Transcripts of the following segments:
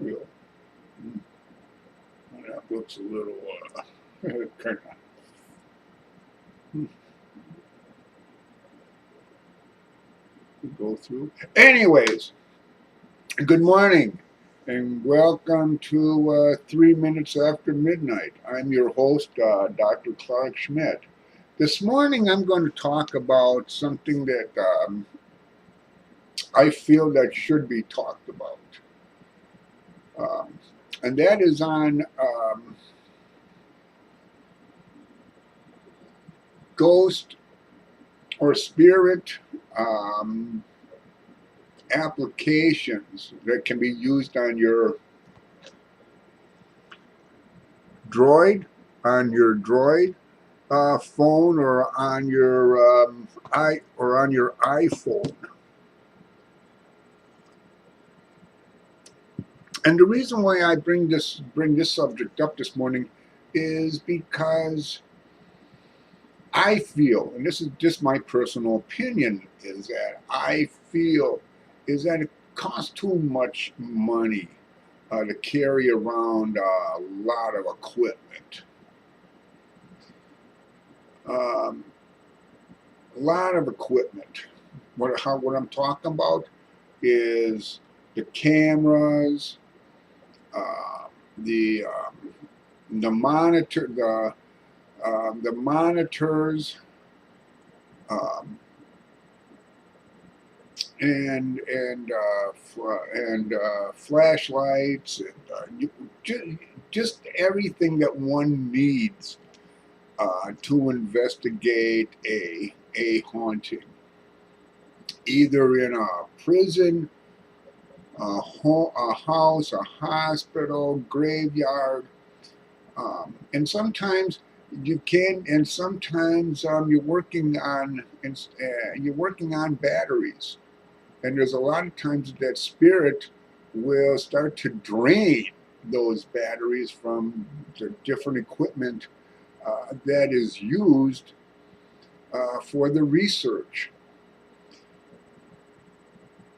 we go. Well, that looks a little kind of go through. Anyways, good morning and welcome to 3 Minutes After Midnight. I'm your host, Dr. Clark Schmidt. This morning I'm going to talk about something that I feel that should be talked about. And that is on ghost or spirit applications that can be used on your droid, phone, or on your iPhone. And the reason why I bring this subject up this morning is because I feel, and this is just my personal opinion, is that I feel is that it costs too much money to carry around a lot of equipment. A lot of equipment. What I'm talking about is the cameras, the monitors, and flashlights, and just everything that one needs to investigate a haunting, either in a prison, a house, a hospital, graveyard, and sometimes you can, and sometimes you're working on batteries, and there's a lot of times that spirit will start to drain those batteries from the different equipment that is used for the research.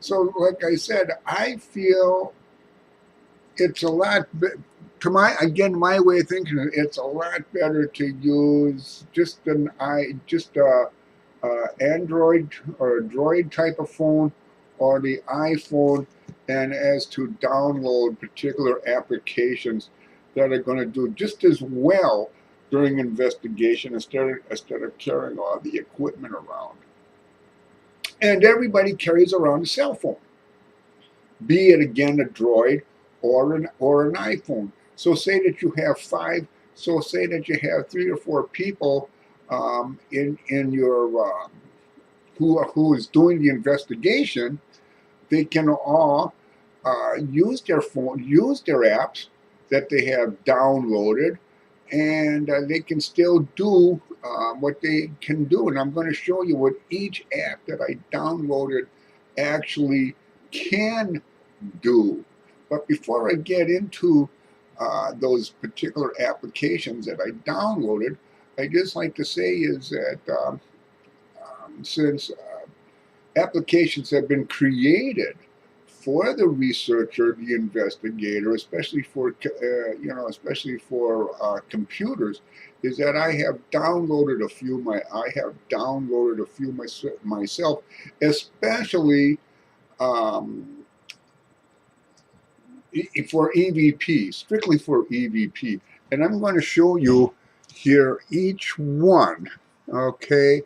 So, like I said, I feel it's a lot, to my way of thinking, it's a lot better to use just Android or a Droid type of phone, or the iPhone, and as to download particular applications that are going to do just as well during investigation instead of carrying all the equipment around. And everybody carries around a cell phone, be it again a Droid or an iPhone. So say that you have three or four people in your who is doing the investigation. They can all use their apps that they have downloaded, and they can still do what they can do. And I'm going to show you what each app that I downloaded actually can do. But before I get into those particular applications that I downloaded, I just like to say is that since applications have been created for the researcher, the investigator, especially for computers, is that I have downloaded a few myself, especially for EVP, strictly for EVP. And I'm going to show you here each one. Okay,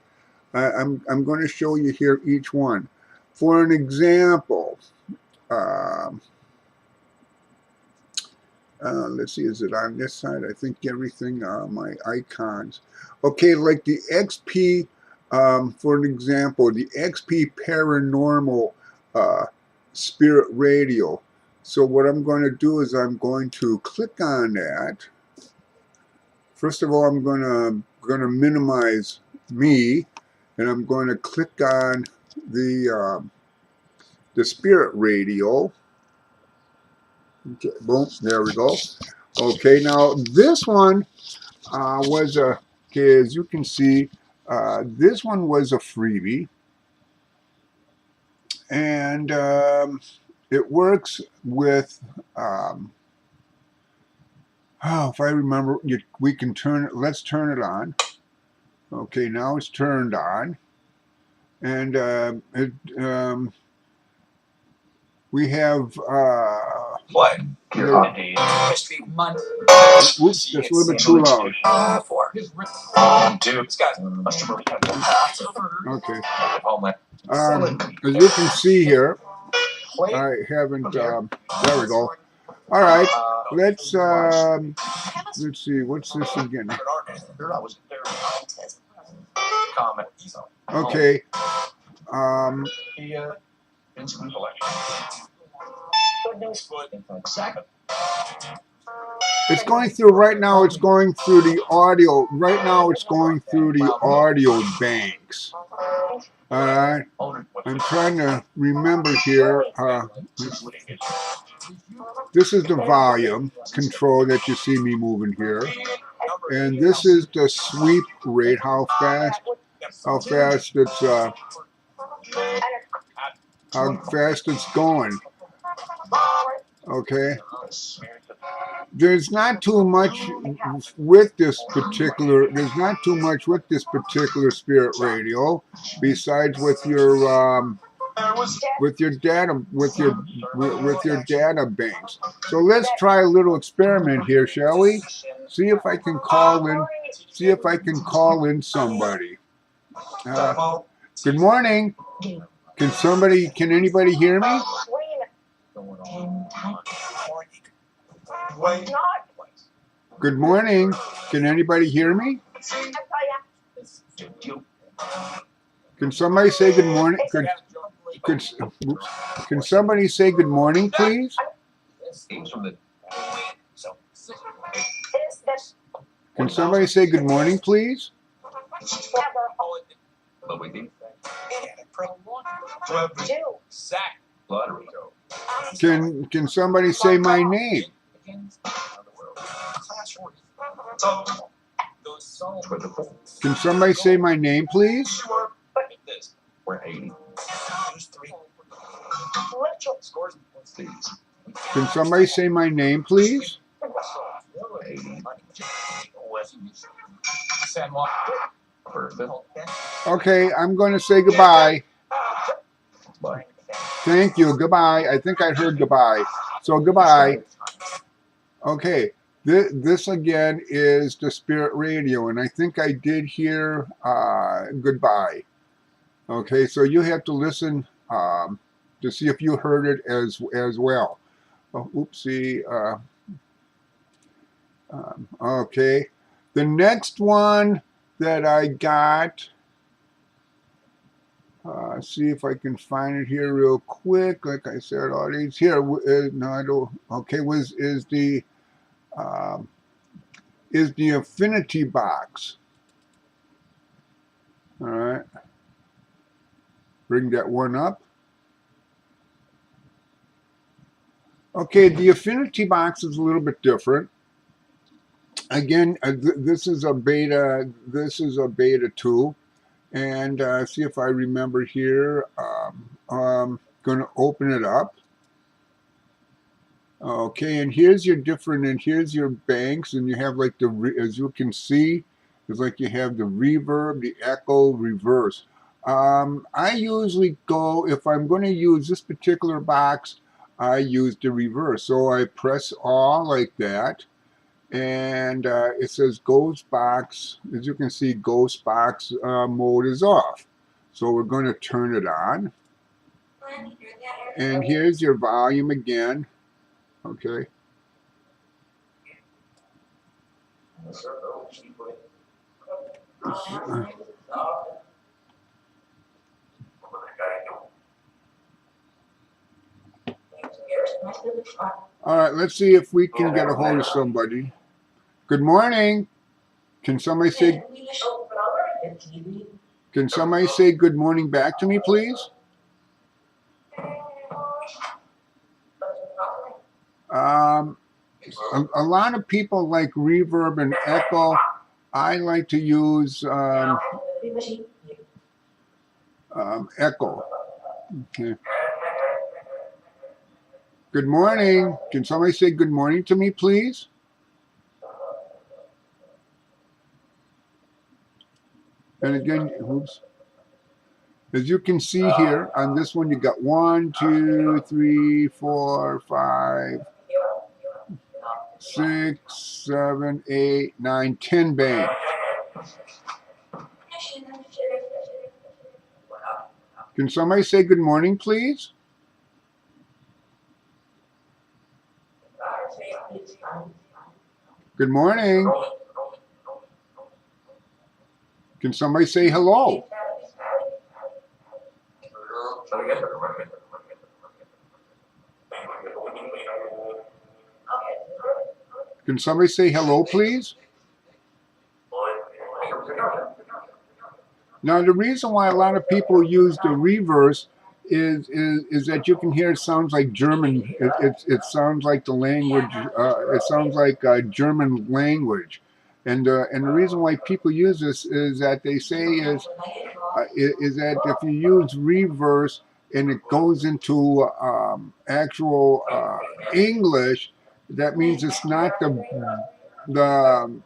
I'm going to show you here each one. For an example, let's see, is it on this side? I think everything, my icons. Okay, like the XP, for an example, the XP Paranormal Spirit Radio. So what I'm going to do is I'm going to click on that. First of all, I'm going to minimize me, and I'm going to click on the Spirit Radio. Okay, boom, there we go. Okay, now this one was as you can see, this one was a freebie, and it works with, if I remember, we can turn it, let's turn it on. Okay, now it's turned on. And we have what? Whoops, that's a little bit too loud. Okay. As you can see here, I haven't. There we go. All right. Let's see. What's this again? Okay. It's going through right now. It's going through the audio. Right now, it's going through the audio banks. All right. I'm trying to remember here. This is the volume control that you see me moving here, and this is the sweep rate. How fast it's going. Okay. There's not too much with this particular. There's not too much with this particular Spirit Radio, besides with your data with your data banks. So let's try a little experiment here, shall we? See if I can call in. See if I can call in somebody. Good morning. Can anybody hear me? Good morning. Can anybody hear me? Can somebody say good morning? Can somebody say good morning, please? Can somebody say good morning, please? Can somebody say my name? Can somebody say my name, please? Can somebody say my name, please? Okay, I'm going to say goodbye. Thank you. Goodbye. I think I heard goodbye. So goodbye. Okay. This again is the Spirit Radio, and I think I did hear goodbye. Okay, so you have to listen to see if you heard it as well. Oh, oopsie. Okay, the next one that I got. See if I can find it here real quick. Like I said, all these here. No, I don't. Okay, is the Affinity Box. All right. Bring that one up. Okay, the Affinity Box is a little bit different. Again, this is a beta. This is a beta 2, and see if I remember here. Going to open it up. Okay, and here's your banks, and you have like as you can see, it's like you have the reverb, the echo, reverse. I usually go, if I'm going to use this particular box, I use the reverse. So I press all like that, and it says Ghost Box. As you can see, Ghost Box mode is off. So we're going to turn it on. And here's your volume again. Okay. All right, let's see if we can get a hold of somebody. Good morning. Can somebody say good morning back to me, please? A lot of people like reverb and echo. I like to use echo. Okay. Good morning. Can somebody say good morning to me, please? And again, oops. As you can see here on this one, you got 1, 2, 3, 4, 5, 6, 7, 8, 9, 10 banks. Can somebody say good morning, please? Good morning. Can somebody say hello? Can somebody say hello, please? Now, the reason why a lot of people use the reverse is that you can hear it sounds like German. It sounds like the language. It sounds like German language, and the reason why people use this is that they say is that if you use reverse and it goes into actual English, that means it's not the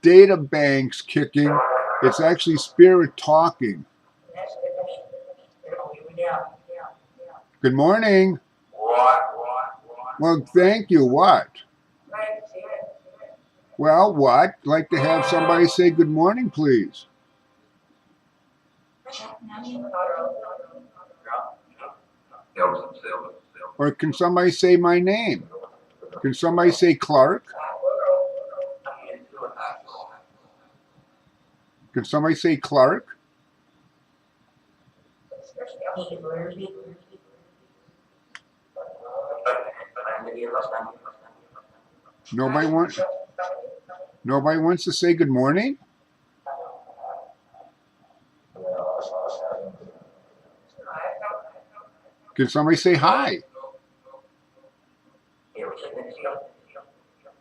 data banks kicking. It's actually spirit talking. Good morning. Well, thank you. What? Well, what? Like to have somebody say good morning, please. Or can somebody say my name? Can somebody say Clark? Can somebody say Clark? Nobody wants. Nobody wants to say good morning. Can somebody say hi?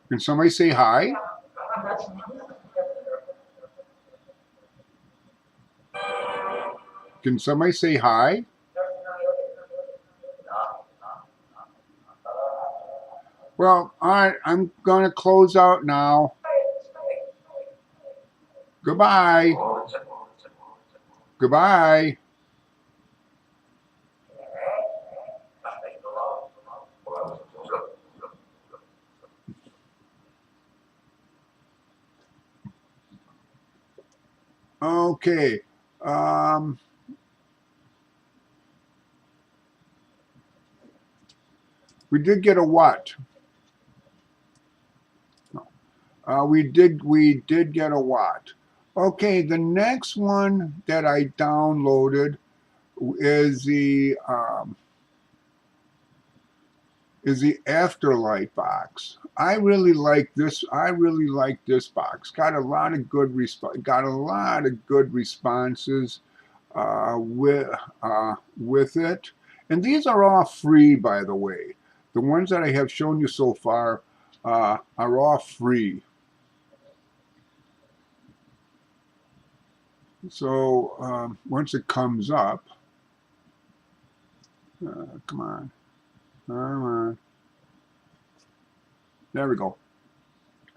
Can somebody say hi? Can somebody say hi? Well, all right, I'm going to close out now. Goodbye. Goodbye. Okay. We did get a what? We did get a what? Okay, the next one that I downloaded is the Afterlight box. I really like this. I really like this box. Got a lot of good responses with it, and these are all free, by the way. The ones that I have shown you so far are all free. So once it comes up, come on, come on. There we go.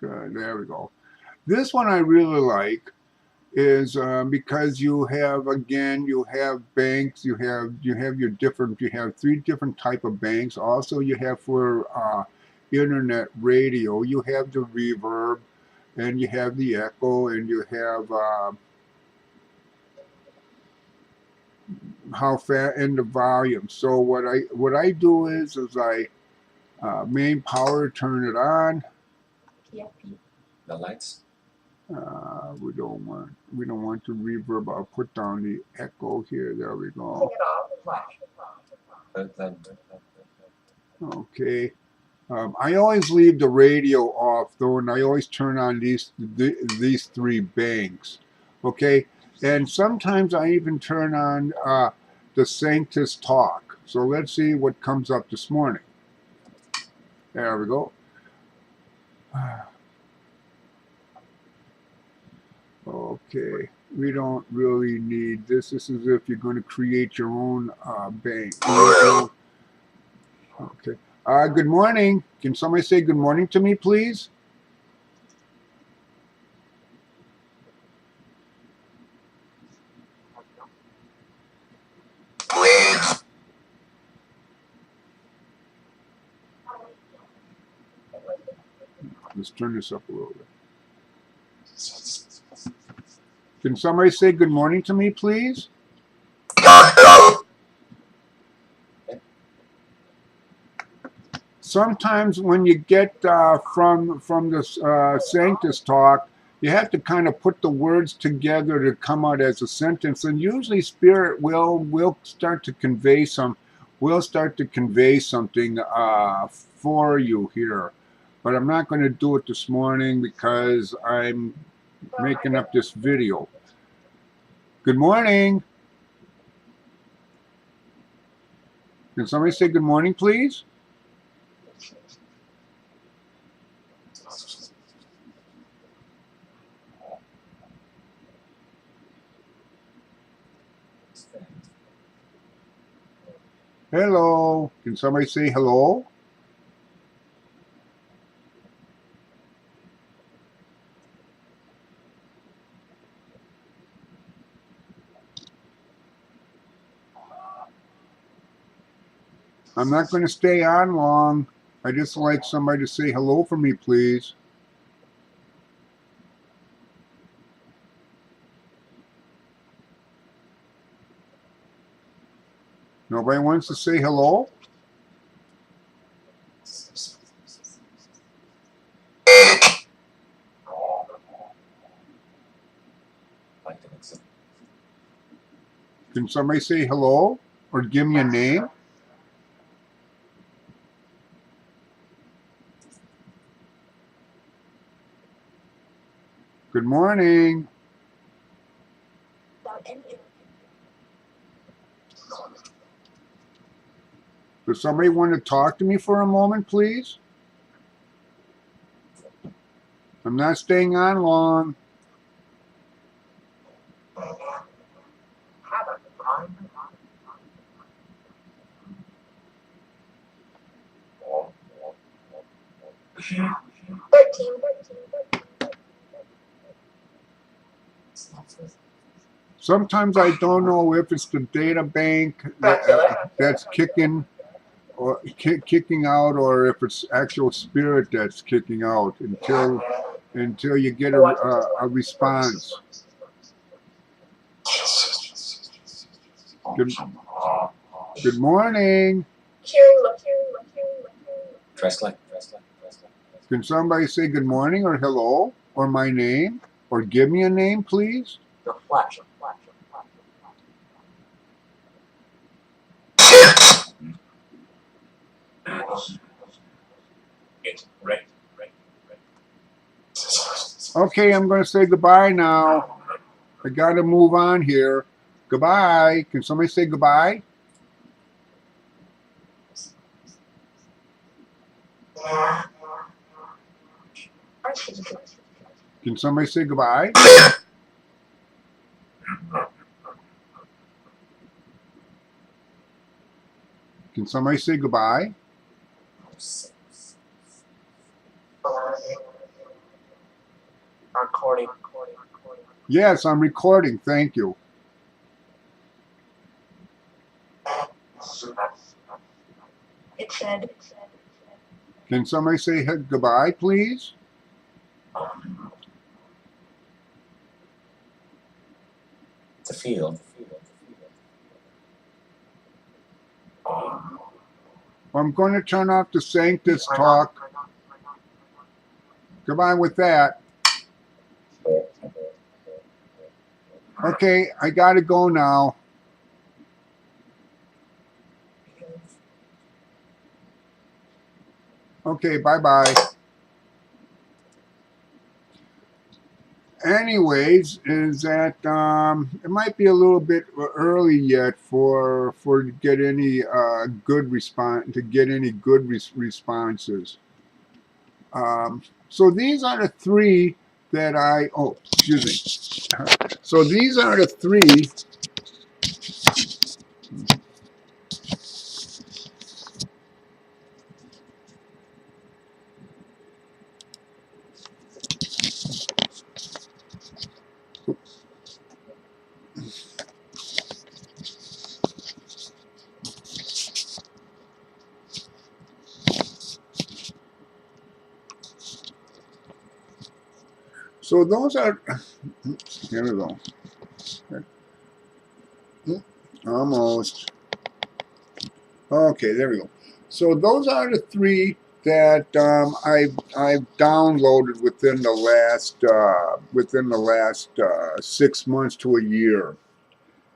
Good. There we go. This one I really like is because you have banks. You have you have 3 different type of banks. Also, you have for internet radio. You have the reverb, and you have the echo, and you have how fast and the volume. So what I do is I main power, turn it on. The lights. We don't want to reverb. I'll put down the echo here. There we go. Okay. I always leave the radio off though, and I always turn on these 3 banks. Okay. And sometimes I even turn on the Sanctus Talk. So let's see what comes up this morning. There we go. Okay, we don't really need this. This is if you're going to create your own bank. Okay. Good morning. Can somebody say good morning to me, please? Let's turn this up a little bit. Can somebody say good morning to me, please? Sometimes when you get from the Sanctus talk, you have to kind of put the words together to come out as a sentence, and usually Spirit will start to convey something for you here. But I'm not going to do it this morning because I'm making up this video. Good morning. Can somebody say good morning, please? Hello. Can somebody say hello? I'm not going to stay on long. I just like somebody to say hello for me, please. Nobody wants to say hello? Can somebody say hello or give me a name? Good morning. Does somebody want to talk to me for a moment, please? I'm not staying on long. Sometimes I don't know if it's the data bank that's kicking or kicking out, or if it's actual Spirit that's kicking out until you get a response. Good morning. Can somebody say good morning or hello or my name or give me a name, please? Okay, I'm going to say goodbye now. I got to move on here. Goodbye. Can somebody say goodbye? Can somebody say goodbye? Can somebody say goodbye? Recording. Yes, I'm recording. Thank you. It said. Can somebody say goodbye, please? It's a field. I'm going to turn off the Sanctus talk. Goodbye with that. Okay, I got to go now. Okay, bye-bye. Anyways, is that it might be a little bit early yet for to get any good responses. So these are the three that excuse me. So these are the three So those are, here we go. Almost. Okay, there we go. So those are the three that I've downloaded within the last 6 months to a year.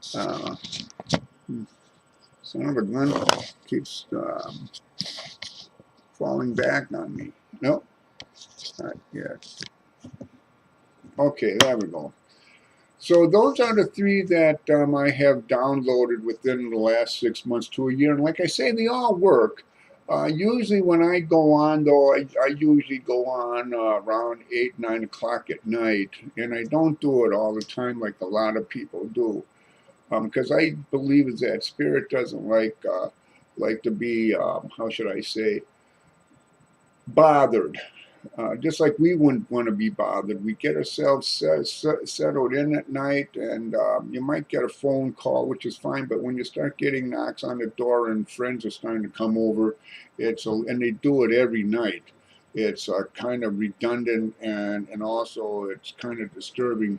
Son of a gun keeps falling back on me. Nope, not yet. Okay, there we go. So those are the three that I have downloaded within the last 6 months to a year. And like I say, they all work. Usually when I go on, though, I usually go on around 8, 9 o'clock at night. And I don't do it all the time like a lot of people do. Because I believe is that spirit doesn't like to be, how should I say, bothered. Just like we wouldn't want to be bothered. We get ourselves settled in at night, and you might get a phone call, which is fine, but when you start getting knocks on the door and friends are starting to come over, and they do it every night, it's kind of redundant, and also it's kind of disturbing.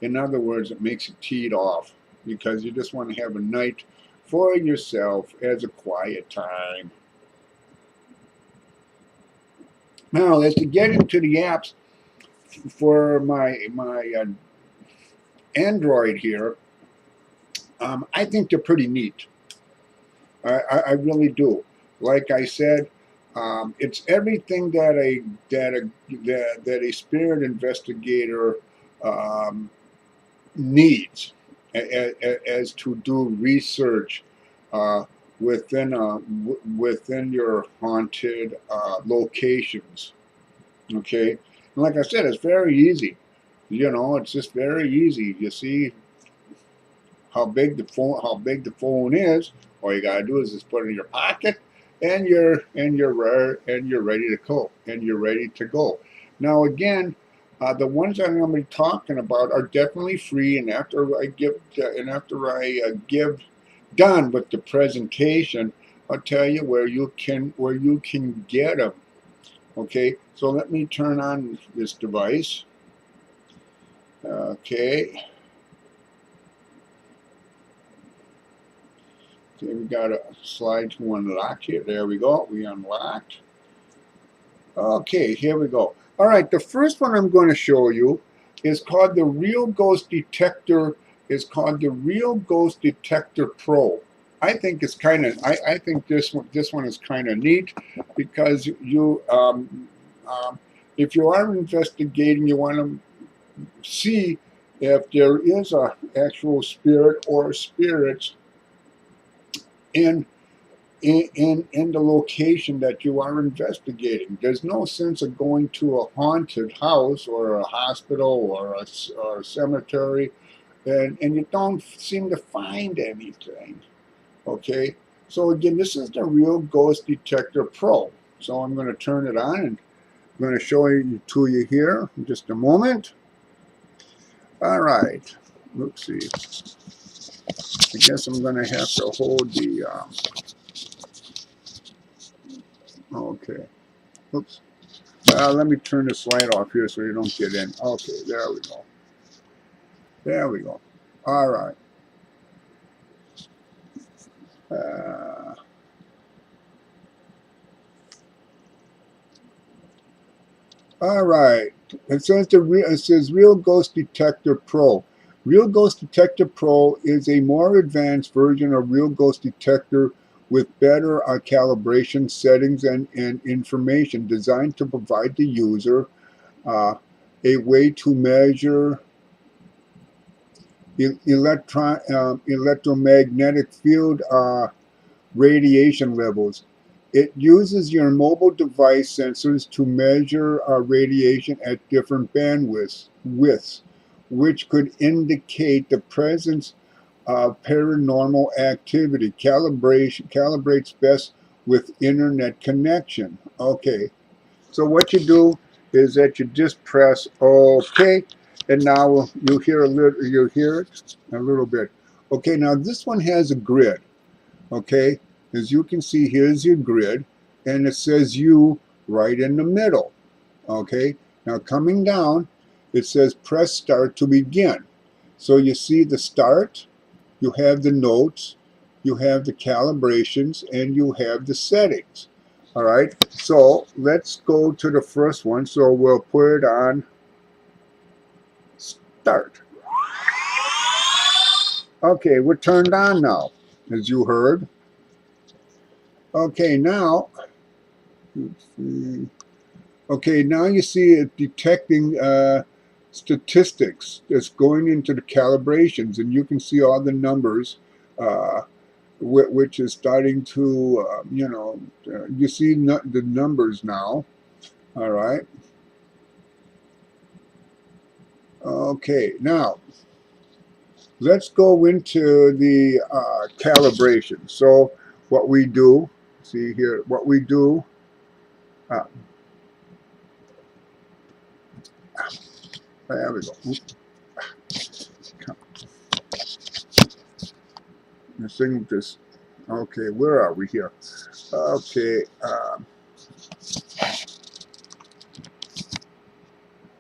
In other words, it makes you teed off, because you just want to have a night for yourself as a quiet time. Now, as to get into the apps for my Android here, I think they're pretty neat. I really do. Like I said, it's everything that a spirit investigator needs as to do research within your haunted locations. Okay, and like I said, it's very easy. It's just very easy. You see how big the phone is. All you gotta do is just put it in your pocket, and you're ready to go. Now again, the ones that I'm going to be talking about are definitely free, and after I give done with the presentation, I'll tell you where you can get them. Okay, so let me turn on this device. Okay, we got a slide to unlock here. There we go. We unlocked. Okay, here we go. All right, the first one I'm going to show you is called the Real Ghost Detector. It's called the Real Ghost Detector Pro. I think it's kind of. I think this one is kind of neat, because you if you are investigating, you want to see if there is a actual spirit or spirits in the location that you are investigating. There's no sense of going to a haunted house or a hospital or a cemetery, and you don't seem to find anything. Okay, so again, this is the Real Ghost Detector Pro. So I'm going to turn it on, and I'm going to show you to you here in just a moment. All right, let's see. I guess I'm going to have to hold the okay. Oops. Let me turn this light off here so you don't get in. Okay, there we go. There we go. All right. All right. It says Real Ghost Detector Pro. Real Ghost Detector Pro is a more advanced version of Real Ghost Detector with better calibration settings and information, designed to provide the user a way to measure electromagnetic field radiation levels. It uses your mobile device sensors to measure radiation at different bandwidths, which could indicate the presence of paranormal activity. Calibrates best with internet connection. Okay, so what you do is that you just press OK, and now you hear it a little bit. Okay, now this one has a grid. Okay, as you can see, here's your grid, and it says you right in the middle. Okay, now coming down, it says press start to begin. So you see the start, you have the notes, you have the calibrations, and you have the settings. All right, so let's go to the first one. So we'll put it on start. Okay, we're turned on now, as you heard. Okay, now, let's see. Okay, now you see it detecting statistics that's going into the calibrations, and you can see all the numbers, which is starting to, you see the numbers now. All right. Okay, now let's go into the calibration. So what we do, see here, what we do. There we go. This thing just, okay, where are we here? Okay,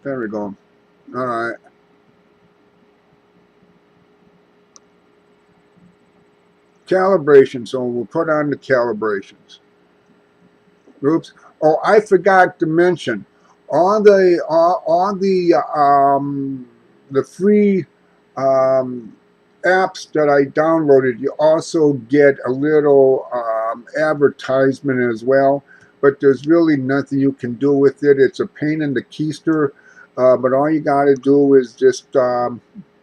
there we go. All right. Calibration, so we'll put on the calibrations. Oops. Oh, I forgot to mention, on the free apps that I downloaded, you also get a little advertisement as well, but there's really nothing you can do with it. It's a pain in the keister, but all you got to do is just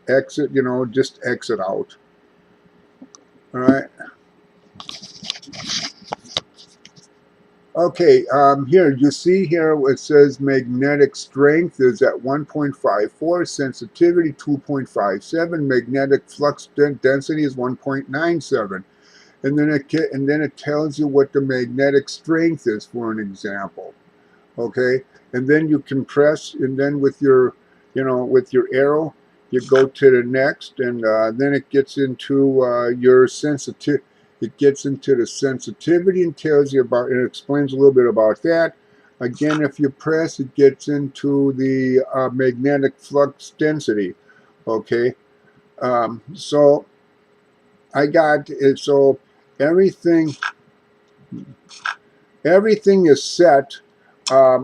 exit, just exit out. All right. Okay, here you see here it says magnetic strength is at 1.54, sensitivity 2.57, magnetic flux density is 1.97, and then it tells you what the magnetic strength is, for an example. Okay, and then you can press, and then with your with your arrow you go to the next, and then it gets into your sensitivity. It gets into the sensitivity and tells you about, it explains a little bit about that. Again, if you press, it gets into the magnetic flux density. Okay, so I got it. So everything is set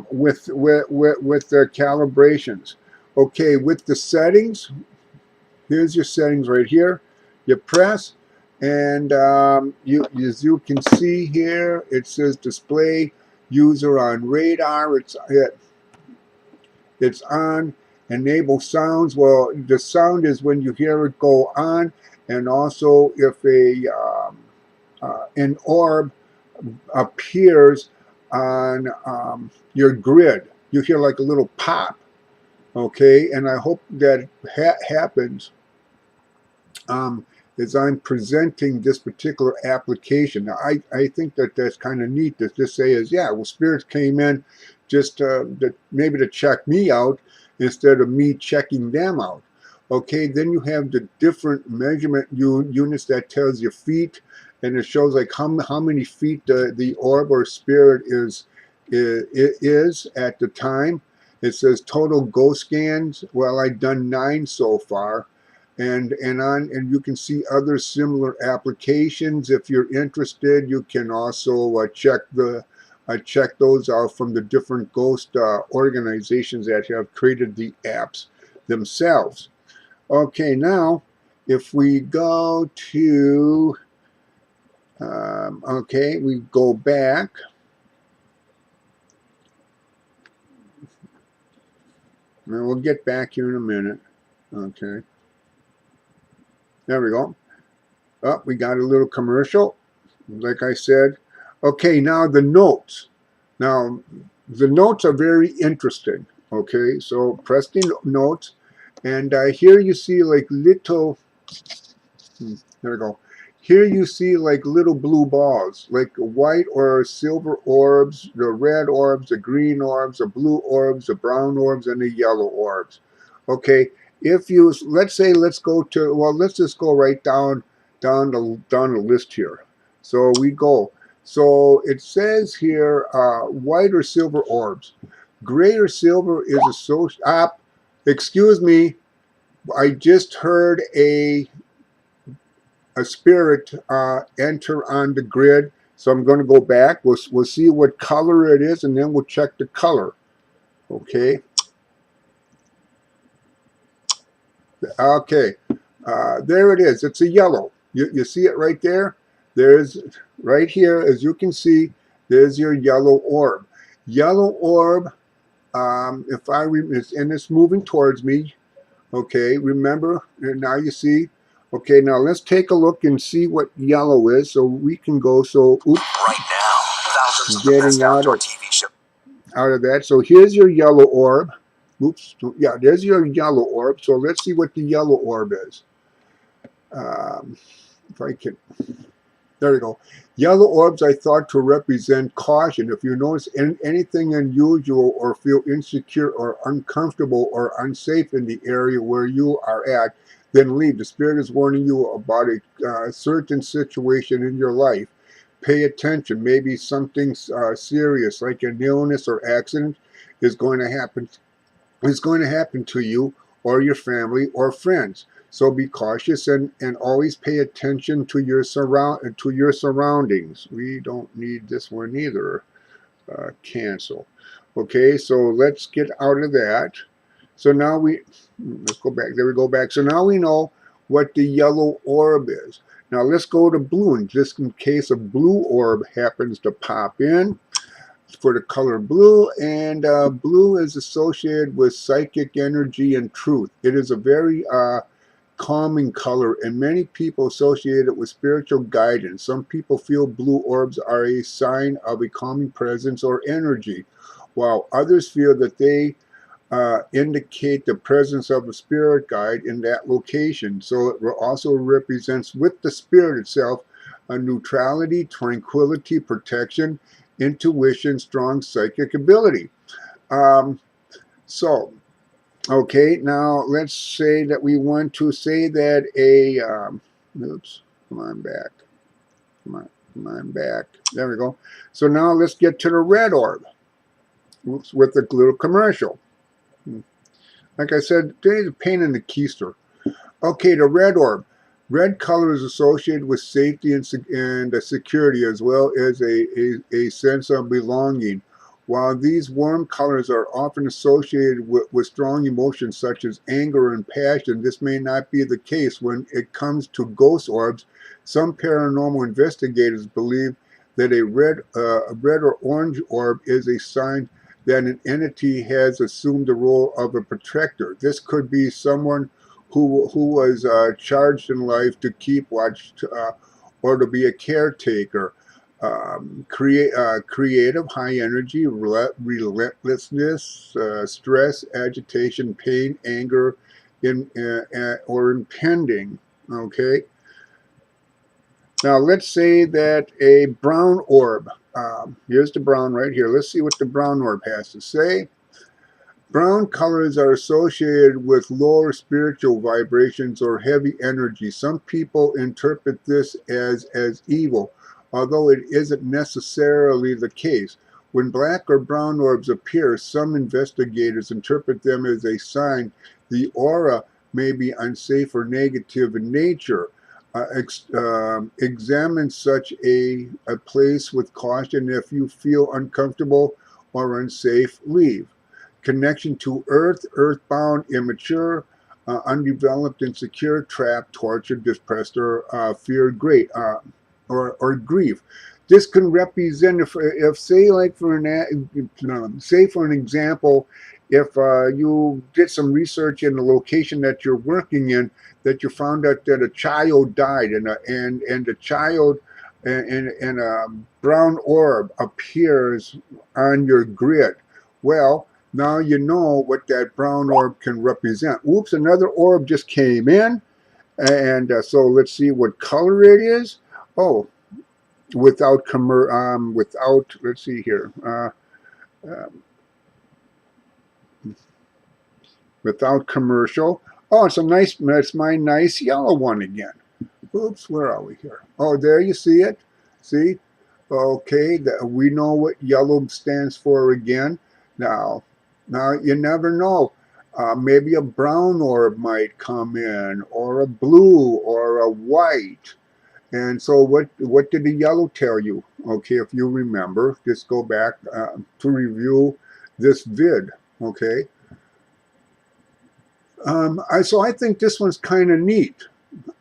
with the calibrations. Okay, with the settings, here's your settings right here. You press, and as you can see here, it says display user on radar. It's on. Enable sounds. Well, the sound is when you hear it go on, and also if an orb appears on your grid, you hear like a little pop. Okay, and I hope that happens as I'm presenting this particular application. Now, I think that that's kind of neat to just say is, yeah, well, spirits came in just maybe to check me out instead of me checking them out. Okay, then you have the different measurement units that tells you feet, and it shows like how many feet the orb or spirit is at the time. It says total ghost scans. Well, I've done 9 so far, and you can see other similar applications. If you're interested, you can also check those out from the different ghost organizations that have created the apps themselves. Okay, now if we go to okay, we go back. And we'll get back here in a minute. Okay. There we go. Oh, we got a little commercial, like I said. Okay, now the notes. Now, the notes are very interesting. Okay, so press the notes, and here you see like little, there we go. Here you see like little blue balls, like white or silver orbs, the red orbs, the green orbs, the blue orbs, the brown orbs, and the yellow orbs. Okay, if you, let's go to, well, let's just go right down the list here. So we go. So it says here, white or silver orbs. Gray or silver is associated. excuse me, I just heard a spirit enter on the grid. So I'm going to go back. We'll see what color it is, and then we'll check the color. Okay. Okay. There it is. It's a yellow. You see it right there? There's right here, as you can see, there's your yellow orb. Yellow orb, if I and it's moving towards me. Okay, remember, and now you see. Okay, now let's take a look and see what yellow is, so we can go. So, oops, Right now, thousands of the getting best outdoor TV shows. out of that. So here's your yellow orb. Oops, yeah, there's your yellow orb. So let's see what the yellow orb is. If I can, there we go. Yellow orbs I thought to represent caution. If you notice anything unusual or feel insecure or uncomfortable or unsafe in the area where you are at, then leave. The Spirit is warning you about a certain situation in your life. Pay attention. Maybe something serious like an illness or accident is going to happen. Is going to happen to you or your family or friends. So be cautious and always pay attention to your surroundings. We don't need this one either. Cancel. Okay, so let's get out of that. So now let's go back. There we go back. So now we know what the yellow orb is. Now let's go to blue, and just in case a blue orb happens to pop in, for the color blue, and blue is associated with psychic energy and truth. It is a very calming color, and many people associate it with spiritual guidance. Some people feel blue orbs are a sign of a calming presence or energy, while others feel that they indicate the presence of a spirit guide in that location. So it also represents with the spirit itself a neutrality, tranquility, protection, intuition, strong psychic ability. Okay, now let's say that we want to say that oops, come on back. Come on back. There we go. So now let's get to the red orb. Oops, with the little commercial. Like I said, today's a pain in the keister. Okay, the red orb. Red color is associated with safety and security, as well as a sense of belonging. While these warm colors are often associated with strong emotions such as anger and passion, this may not be the case when it comes to ghost orbs. Some paranormal investigators believe that a red or orange orb is a sign that an entity has assumed the role of a protector. This could be someone who was charged in life to keep watch or to be a caretaker. Creative, high energy, relentlessness, stress, agitation, pain, anger, or impending. Okay. Now let's say that a brown orb. Here's the brown right here. Let's see what the brown orb has to say. Brown colors are associated with lower spiritual vibrations or heavy energy. Some people interpret this as evil, although it isn't necessarily the case. When black or brown orbs appear, some investigators interpret them as a sign the aura may be unsafe or negative in nature. Examine such a place with caution. If you feel uncomfortable or unsafe, leave. Connection to earth, earthbound, immature, undeveloped, insecure, trapped, tortured, depressed, or feared, great, or grief. This can represent, if say, like for an example, if you did some research in the location that you're working in, that you found out that a child died, and the child and a brown orb appears on your grid. Well, now you know what that brown orb can represent. Oops, another orb just came in. And so let's see what color it is. Oh, without, let's see here. Without commercial. Oh, it's my nice yellow one again. Oops, where are we here? Oh, there you see it. See? Okay, we know what yellow stands for again. Now you never know. maybe a brown orb might come in, or a blue, or a white. And so what did the yellow tell you? Okay, if you remember, just go back to review this vid, okay? So I think this one's kind of neat.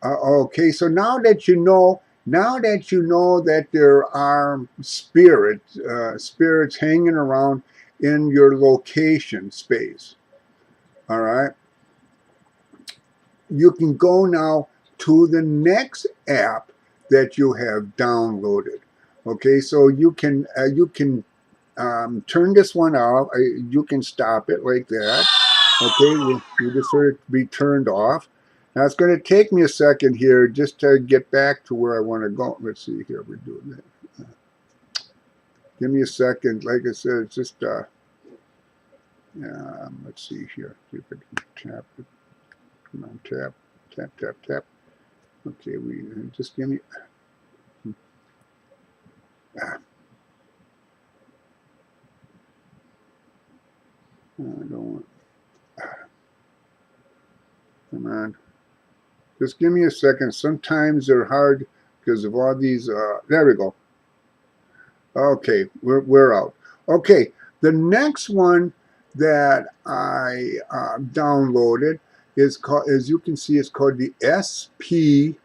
Okay, so now that you know that there are spirits hanging around in your location space, all right, you can go now to the next app that you have downloaded. Okay, so you can turn this one off. You can stop it like that. Okay, you just heard it be turned off. Now it's going to take me a second here just to get back to where I want to go. Let's see here, we're doing that. Give me a second. Like I said, it's just let's see here. See if I can tap it. Come on, tap, tap, tap, tap. Okay, we just give me. I don't want. Come on. Just give me a second. Sometimes they're hard because of all these. There we go. Okay, we're out. Okay, the next one that I downloaded is called, as you can see, it's called the SPSB2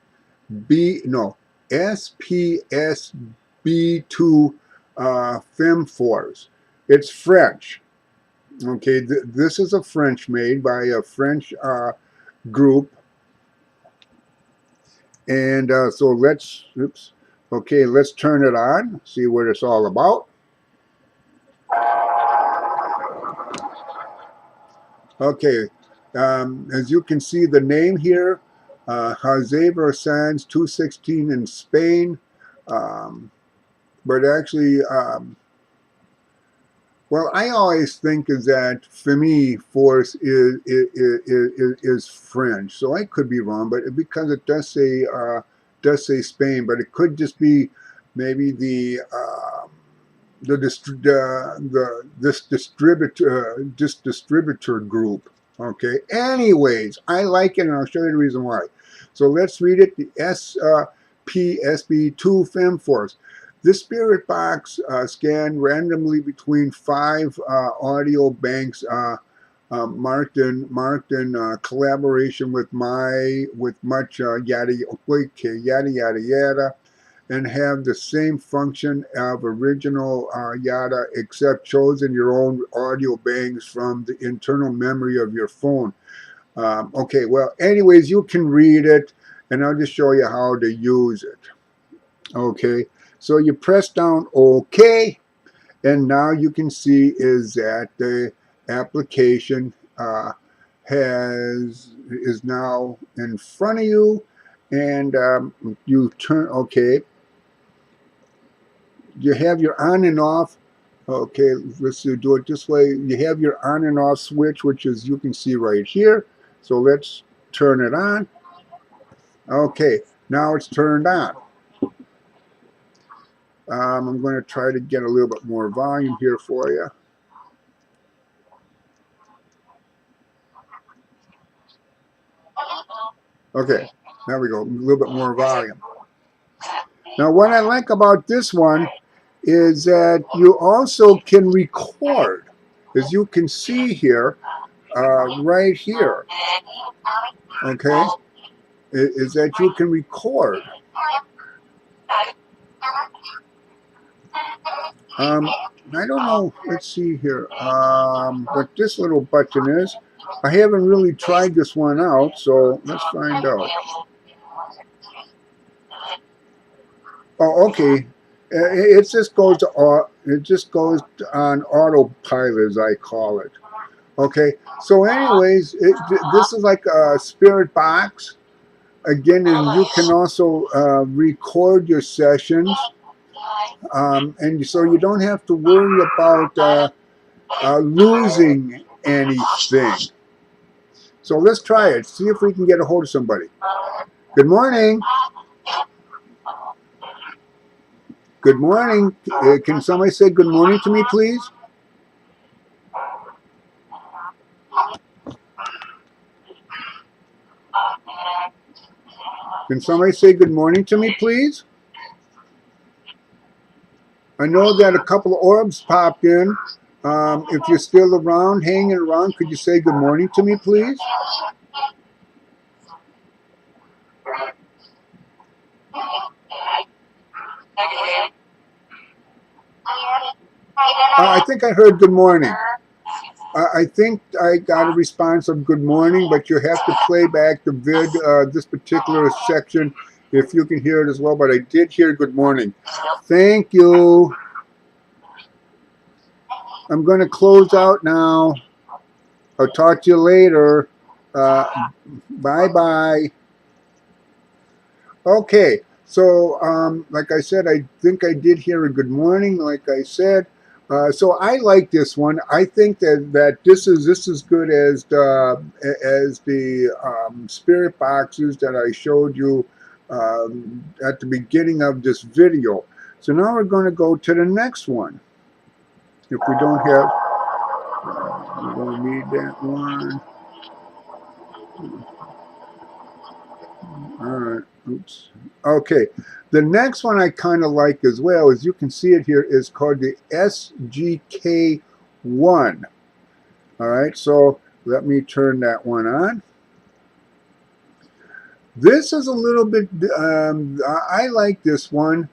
FemForce. It's French. Okay, this is a French made by a French group. And so let's turn it on, see what it's all about. Okay, as you can see the name here, Jose Versanz 216 in Spain, but actually, well, I always think is that FemForce is French, so I could be wrong, but because it does say Spain, but it could just be maybe this distributor group. Okay. Anyways, I like it, and I'll show you the reason why. So let's read it. The SPSB2 FemForce. This spirit box scanned randomly between 5 audio banks marked in collaboration with much yada yada, and have the same function of original yada, except chosen your own audio banks from the internal memory of your phone. Okay, well, anyways, you can read it, and I'll just show you how to use it. Okay. So you press down OK, and now you can see is that the application is now in front of you, and you turn OK. You have your on and off. Okay, let's do it this way. You have your on and off switch, which is you can see right here. So let's turn it on. Okay, now it's turned on. I'm going to try to get a little bit more volume here for you. Okay, there we go, a little bit more volume. Now what I like about this one is that you also can record, as you can see here, right here, okay, is that you can record. I don't know, let's see here, what this little button is. I haven't really tried this one out, so let's find out. Oh, okay. It just goes on autopilot, as I call it. Okay. So, anyways, this is like a spirit box. Again, and you can also record your sessions, and so you don't have to worry about losing anything. So let's try it. See if we can get a hold of somebody. Good morning. Good morning. Can somebody say good morning to me, please? Can somebody say good morning to me, please? I know that a couple of orbs popped in. If you're still around, hanging around, could you say good morning to me, please? I think I heard good morning. I think I got a response of good morning, but you have to play back the vid, this particular section, if you can hear it as well. But I did hear good morning. Thank you. I'm going to close out now. I'll talk to you later. Bye-bye. Okay, so like I said, I think I did hear a good morning, like I said. So I like this one. I think that this is as good as the spirit boxes that I showed you at the beginning of this video. So now we're going to go to the next one. If we don't have, we don't need that one. All right. Oops. Okay. The next one I kind of like as well, as you can see it here, is called the SGK1. All right. So let me turn that one on. This is a little bit, I like this one.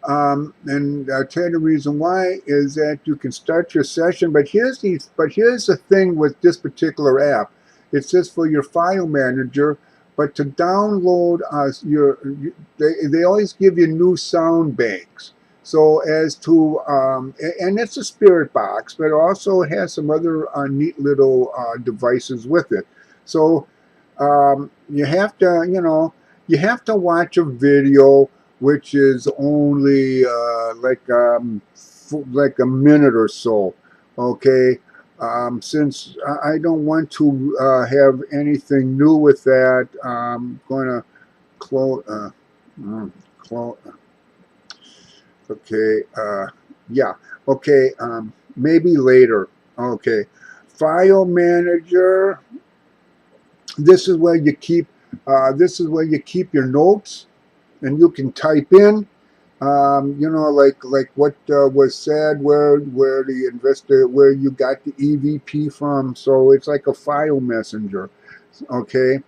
And I'll tell you the reason why is that you can start your session, but here's the thing with this particular app. It says for your file manager, but to download they always give you new sound banks. So as to, and it's a spirit box, but also it has some other neat little devices with it. So you have to, you have to watch a video which is only like a minute or so, okay? Since I don't want to have anything new with that, I'm going to close, okay, yeah, okay, maybe later, okay. File manager, this is where you keep, your notes, and you can type in, like what was said, where the investor, where you got the EVP from. So it's like a file messenger, okay.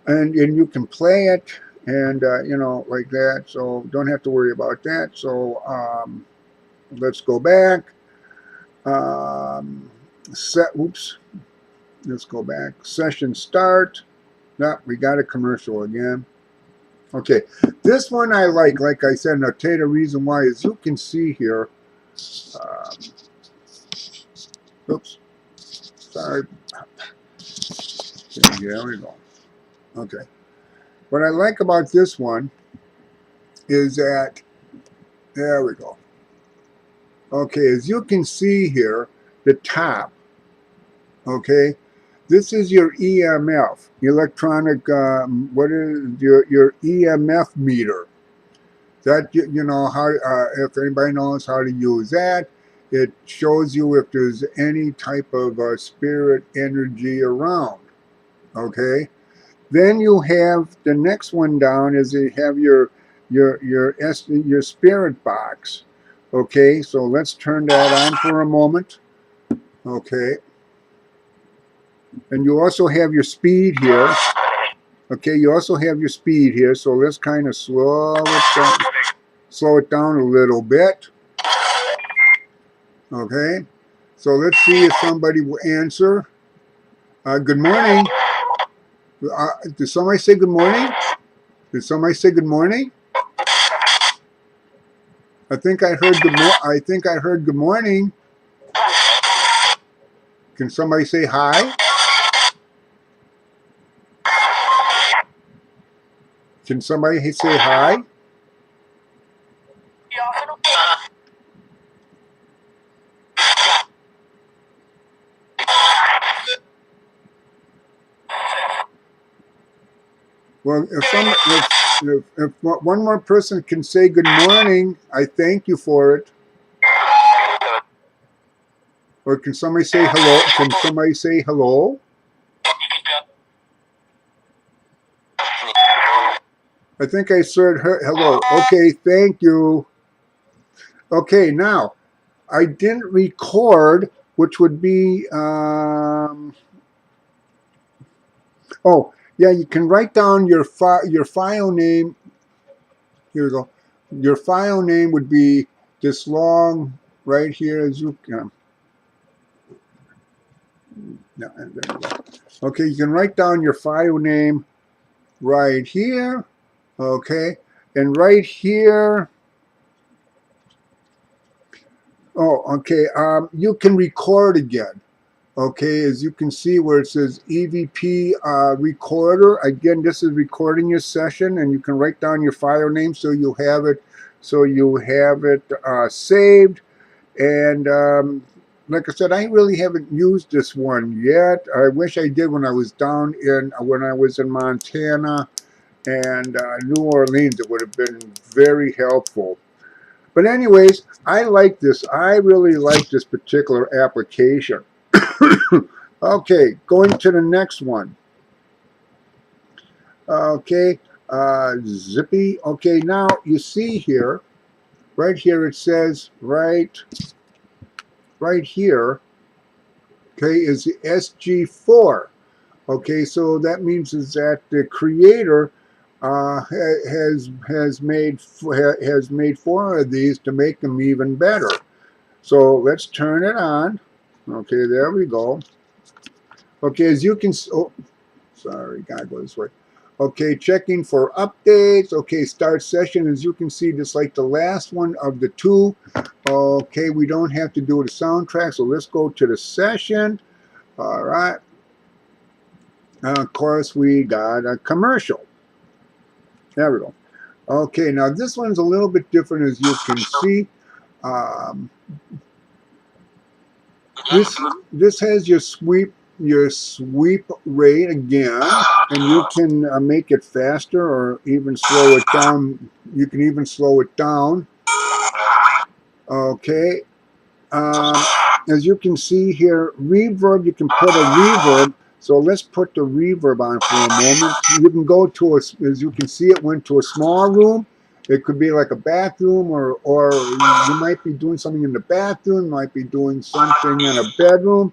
And you can play it, and like that. So don't have to worry about that. So let's go back. Oops. Let's go back. Session start. No, we got a commercial again. Okay, this one I like I said, and I'll tell you the reason why. As you can see here, oops, sorry, there we go. Okay, what I like about this one is that, there we go. Okay, as you can see here, the top, okay, this is your EMF, electronic, what is your EMF meter. That, how, if anybody knows how to use that, it shows you if there's any type of spirit energy around, okay? Then you have the next one down is you have your spirit box, okay? So let's turn that on for a moment, okay? And you also have your speed here. Okay, you also have your speed here, so let's kind of slow it down a little bit. Okay, so let's see if somebody will answer. Good morning. Did somebody say good morning? Did somebody say good morning? I think I heard good morning. Can somebody say hi? Can somebody say hi? Well, if one more person can say good morning, I thank you for it. Or can somebody say hello? Can somebody say hello? I think I said hello. Okay, thank you. Okay, now I didn't record, which would be oh yeah, you can write down your file name. Here we go. Your file name would be this long right here as you can. No, there we go. Okay, you can write down your file name right here. Okay, and right here. Oh, okay. You can record again. Okay, as you can see where it says EVP recorder. Again, this is recording your session, and you can write down your file name so you have it. So you have it saved. And like I said, I really haven't used this one yet. I wish I did when I was in Montana and New Orleans. It would have been very helpful. But anyways, I like this. I really like this particular application. Okay, going to the next one. Okay, Zippy. Okay, now you see here, right here it says right here, okay, is the SG4. Okay, so that means is that the creator has made 4 of these to make them even better. So let's turn it on. Okay, there we go. Okay, as you can, oh, sorry, gotta go this way. Okay, checking for updates. Okay, start session. As you can see, just like the last one of the 2. Okay, we don't have to do the soundtrack, so let's go to the session. All right. Of course, we got a commercial. There we go. Okay, now this one's a little bit different, as you can see. This has your sweep rate again, and you can make it faster or even slow it down. You can even slow it down. Okay. As you can see here, reverb, you can put a reverb. So let's put the reverb on for a moment. You can go to as you can see, it went to a small room. It could be like a bathroom, or you might be doing something in the bathroom, might be doing something in a bedroom.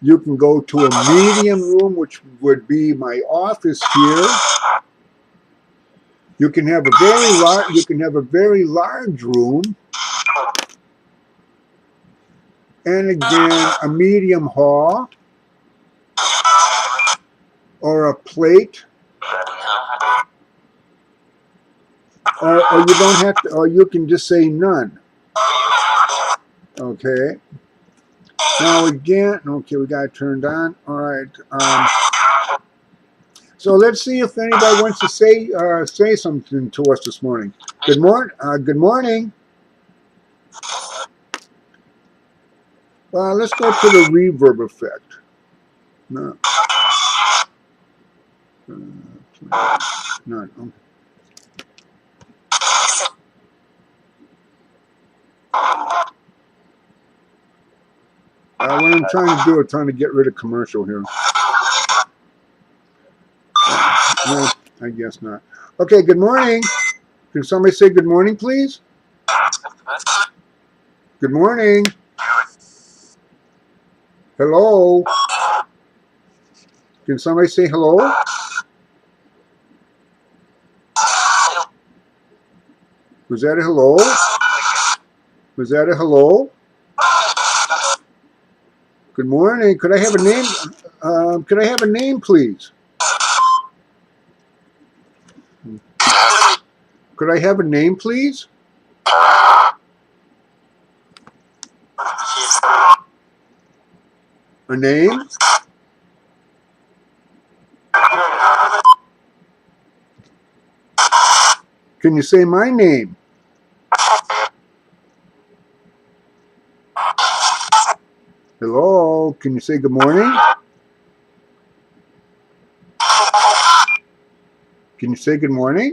You can go to a medium room, which would be my office here. You can have a very large room. And again, a medium hall, or a plate, or you don't have to, or you can just say none. Okay. Now again, okay, we got it turned on. All right. So let's see if anybody wants to say something to us this morning. Good morning. Good morning. Let's go to the reverb effect. No. None. Okay. What I'm trying to do is trying to get rid of commercial here. No, I guess not. Okay, good morning. Can somebody say good morning, please? Good morning. Hello. Can somebody say hello? Was that a hello? Was that a hello? Good morning. Could I have a name? Could I have a name, please? Could I have a name, please? A name? Can you say my name? Hello? Can you say good morning? Can you say good morning?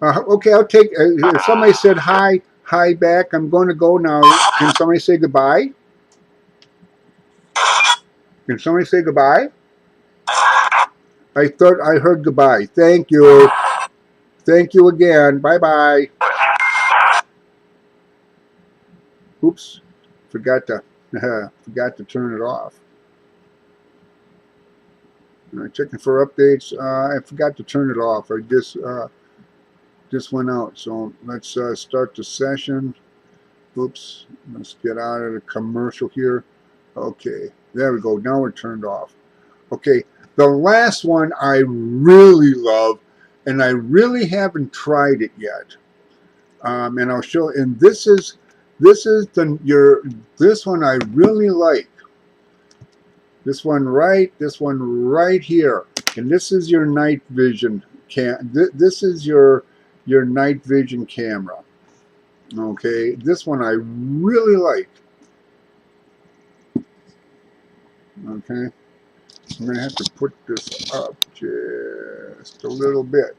Okay, I'll take, if somebody said hi back, I'm going to go now. Can somebody say goodbye? Can somebody say goodbye? I thought I heard goodbye. Thank you. Thank you again. Bye-bye. Oops. Forgot to turn it off. Checking for updates. I forgot to turn it off. I just went out. So let's start the session. Oops. Let's get out of the commercial here. Okay. There we go. Now we're turned off. Okay. The last one I really love, and I really haven't tried it yet. And I'll show. And this one I really like. This one right here, and this is your night vision this is your night vision camera. Okay, this one I really like. Okay, I'm gonna have to put this up just a little bit.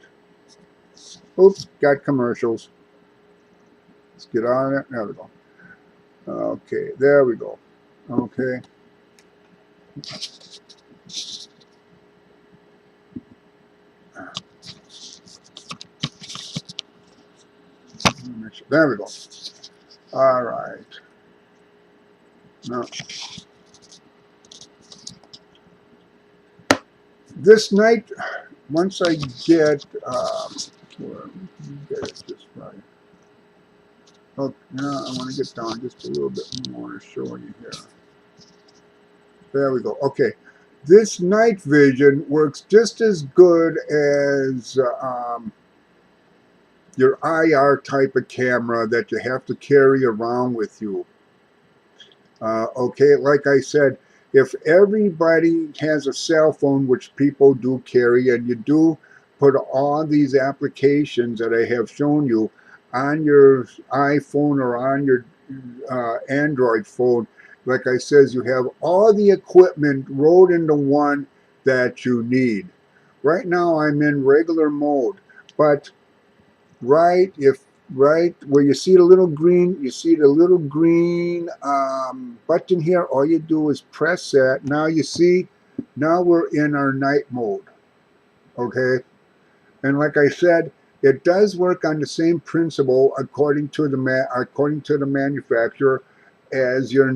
Oops, got commercials. Let's get on it. There we go. Okay, there we go. Okay. There we go. All right. Now, this night, once I get it just right. Oh, now I want to get down just a little bit more, showing you here. There we go. Okay, this night vision works just as good as your IR type of camera that you have to carry around with you. Okay, like I said, if everybody has a cell phone, which people do carry, and you do put all these applications that I have shown you on your iPhone or on your Android phone, like I says, you have all the equipment rolled into one that you need. Right now I'm in regular mode, but right where you see the little green, button here, all you do is press that. Now you see, now we're in our night mode. Okay, and like I said, it does work on the same principle according to the manufacturer as your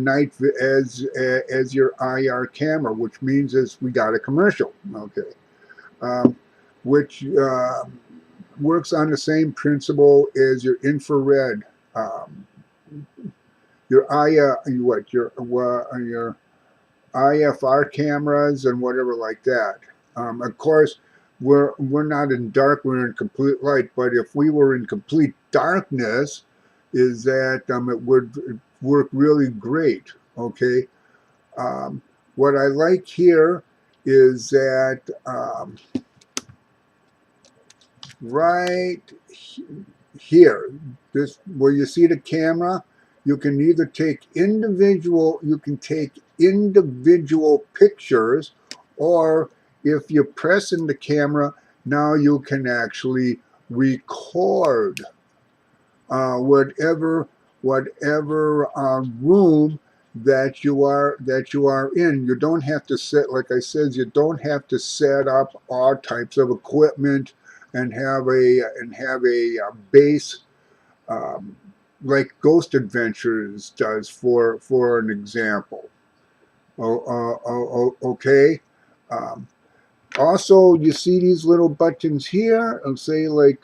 as your IR camera, which means is we got a commercial. Okay, which works on the same principle as your infrared, your IFR cameras and whatever like that. Of course, we're not in dark; we're in complete light. But if we were in complete darkness, is that it would work really great. Okay. What I like here is that right here, this where you see the camera, you can either take individual pictures, or if you press in the camera, now you can actually record whatever room that you are in. You don't have to set, like I said, you don't have to set up all types of equipment and have a base like Ghost Adventures does, for an example. Okay. Also, you see these little buttons here. I'll say like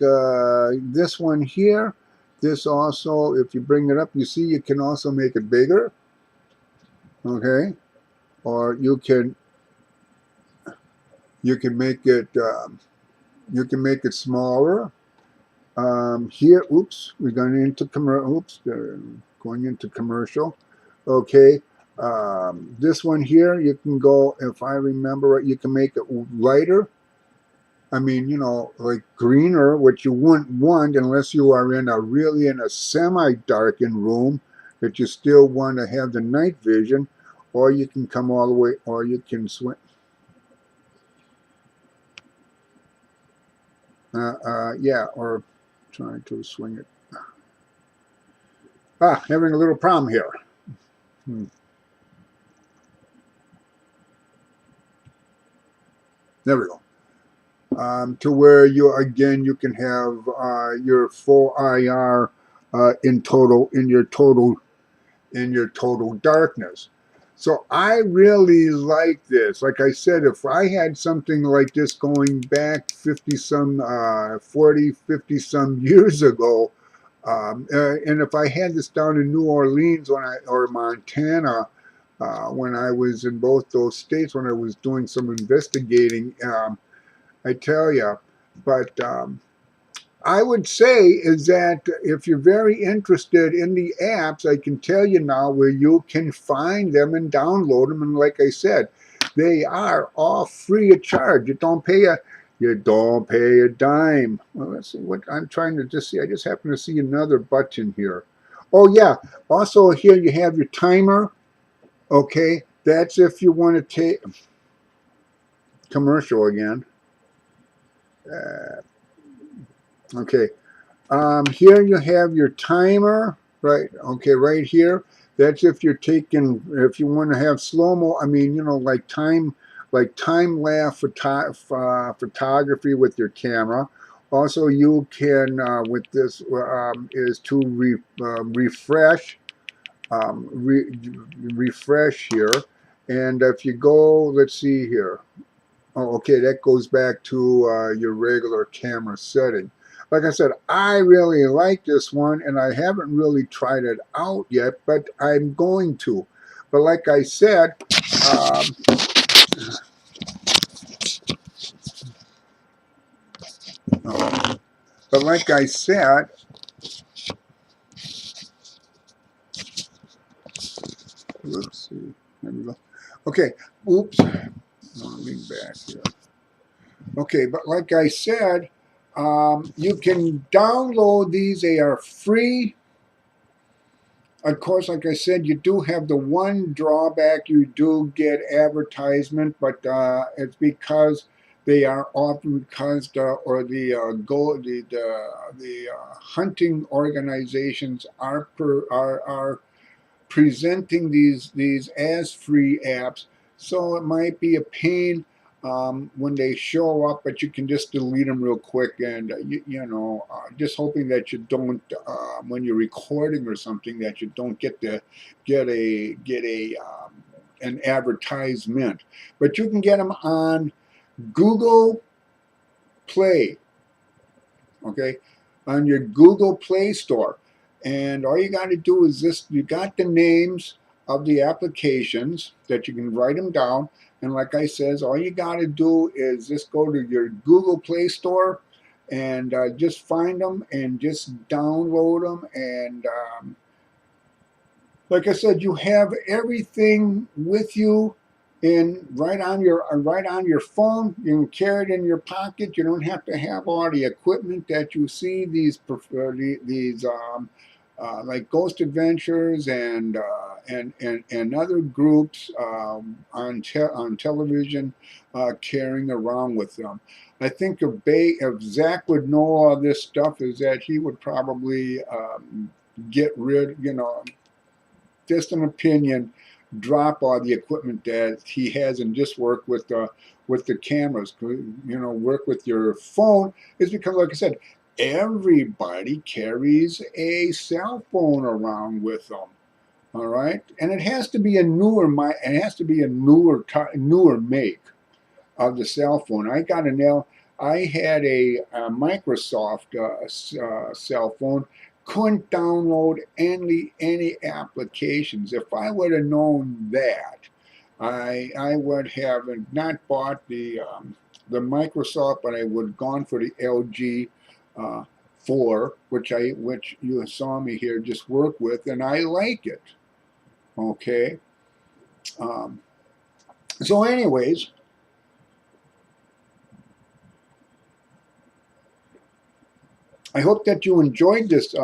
this one here. This also, if you bring it up, you see you can also make it bigger. Okay, or you can make it smaller. Here, oops, we're going into going into commercial. Okay, this one here, you can go, if I remember it, you can make it lighter. I mean, you know, like greener, which you wouldn't want unless you are in a semi-darkened room that you still want to have the night vision, or you can come all the way, or you can swing. Yeah, or trying to swing it. Having a little problem here. There we go. to where you can have your full IR in your total darkness. So I really like this. Like I said, if I had something like this going back 50 some 40 50 some years ago, and if I had this down in New Orleans or Montana, when I was in both those states, when I was doing some investigating, I tell you. But I would say is that if you're very interested in the apps, I can tell you now where you can find them and download them. And like I said, they are all free of charge. You don't pay a dime. Well, let's see what I'm trying to just see. I just happen to see another button here. Oh yeah. Also here you have your timer. Okay, that's if you want to take commercial again. Okay. Here you have your timer, right? Okay, right here. That's if you're taking, if you want to have slow-mo, I mean, you know, like time-lapse photography with your camera. Also, you can, with this, is to refresh, refresh here. And if you go, let's see here. Oh, okay, that goes back to your regular camera setting. Like I said, I really like this one, and I haven't really tried it out yet, but I'm going to. But like I said, oh, but like I said, let's see. There we go. Okay, oops. Let me back here. Okay, but like I said, you can download these. They are free. Of course, like I said, you do have the one drawback. You do get advertisement, but it's because they are often because the hunting organizations are presenting these as free apps. So it might be a pain when they show up, but you can just delete them real quick. And just hoping that you don't, when you're recording or something, that you don't get an advertisement. But you can get them on Google Play. Okay, on your Google Play Store. And all you got to do is this, you got the names of the applications that you can write them down. And like I says, all you got to do is just go to your Google Play Store and just find them and just download them. And like I said, you have everything with you right on your phone. You can carry it in your pocket. You don't have to have all the equipment that you see these like Ghost Adventures and other groups on television carrying around with them. I think if Zach would know all this stuff, is that he would probably get rid, just an opinion, drop all the equipment that he has and just work with the cameras. Work with your phone is because, like I said, everybody carries a cell phone around with them. All right, and it has to be a newer make of the cell phone. I had a Microsoft cell phone. Couldn't download any applications. If I would have known that, I would have not bought the Microsoft, but I would have gone for the LG 4, which you saw me here just work with, and I like it. Okay. So, anyways. I hope that you enjoyed this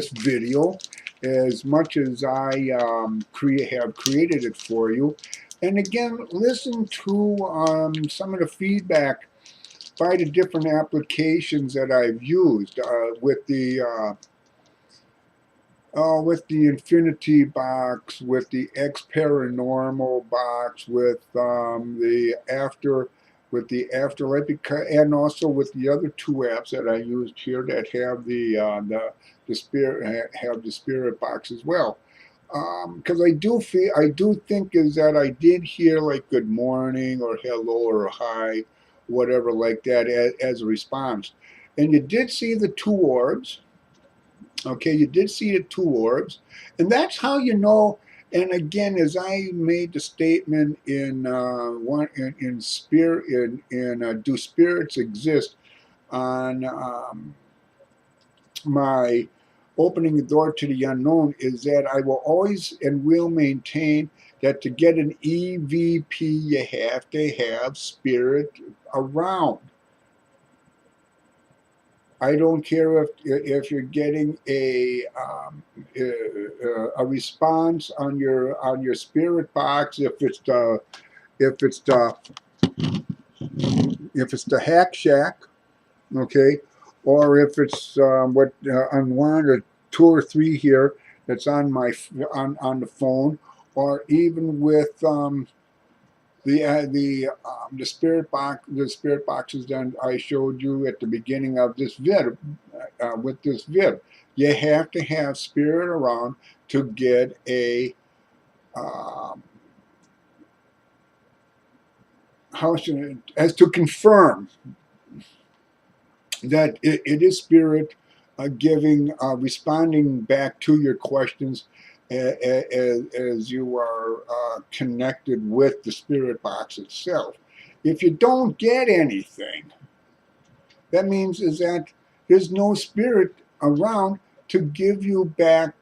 video as much as I have created it for you. And again, listen to some of the feedback by the different applications that I've used with the Infinity box, with the X Paranormal box, with the After with the Afterlife, and also with the other two apps that I used here that have the spirit, have the spirit box as well. Because I do think is that I did hear like good morning or hello or hi, whatever like that as a response. And you did see the two orbs. Okay, you did see the two orbs, and that's how you know. And again, as I made the statement in in spirit in do spirits exist on my opening the door to the unknown, is that I will always and will maintain that to get an EVP you have to have spirit around. I don't care if you're getting a response on your spirit box, if it's the Hack Shack, okay, or if it's what on one or two or three here that's on my on the phone, or even with the spirit boxes that I showed you at the beginning of this vid, with this vid. You have to have spirit around to get a as to confirm that it is spirit responding back to your questions as you are connected with the spirit box itself. If you don't get anything, that means is that there's no spirit around to give you back,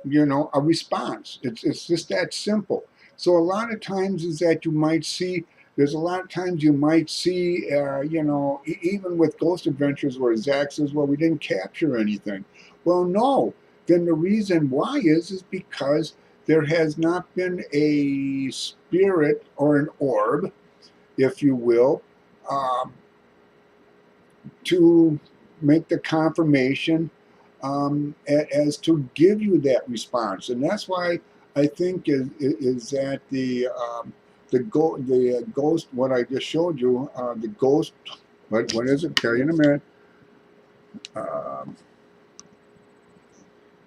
a response. It's just that simple. So a lot of times is that you might see, there's a lot of times you might see, even with Ghost Adventures where Zach says, well, we didn't capture anything. Well, no. Then the reason why is because there has not been a spirit or an orb, if you will, to make the confirmation as to give you that response. And that's why I think is that the ghost, what I just showed you, the ghost, what is it? Tell you in a minute.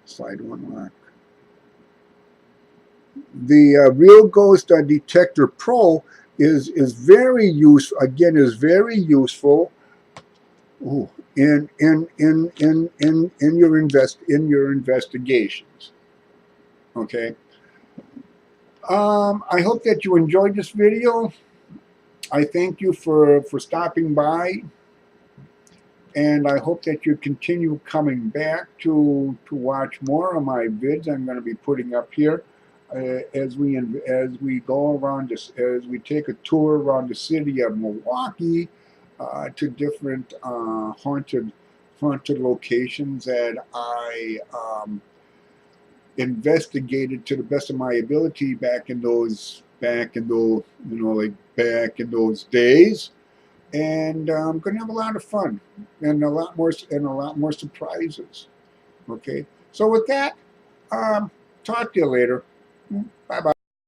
Slide one lock. The Real Ghost Detector Pro is very useful. Again, is very useful. Ooh, in your investigations. Okay. I hope that you enjoyed this video. I thank you for stopping by, and I hope that you continue coming back to watch more of my vids I'm going to be putting up here as we go around this, as we take a tour around the city of Milwaukee to different haunted locations that I investigated to the best of my ability back in those days, and I'm going to have a lot of fun and a lot more surprises. Okay, so with that, talk to you later. Bye bye.